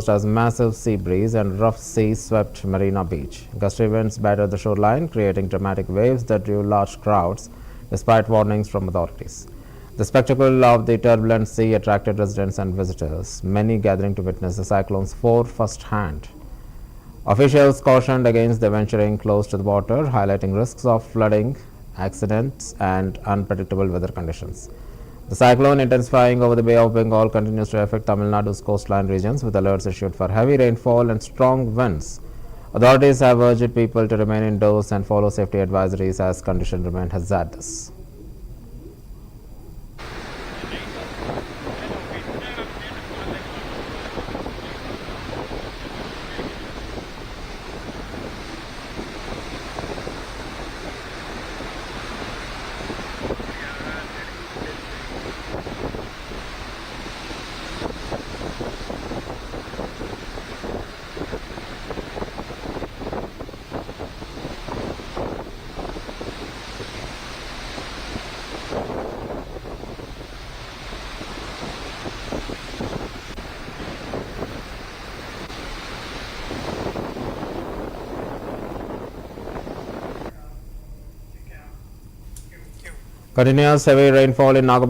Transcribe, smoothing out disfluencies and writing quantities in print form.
as massive sea breeze and rough seas swept Marina Beach. Gusty winds battered the shoreline, creating dramatic waves that drew large crowds despite warnings from authorities. The spectacle of the turbulent sea attracted residents and visitors, many gathering to witness the cyclone's force firsthand. Officials cautioned against the venturing close to the water, highlighting risks of flooding, accidents, and unpredictable weather conditions. The cyclone, intensifying over the Bay of Bengal, continues to affect Tamil Nadu's coastline regions with alerts issued for heavy rainfall and strong winds. Authorities have urged people to remain indoors and follow safety advisories as conditions remain hazardous. Continuous heavy rainfall in Nagapattinam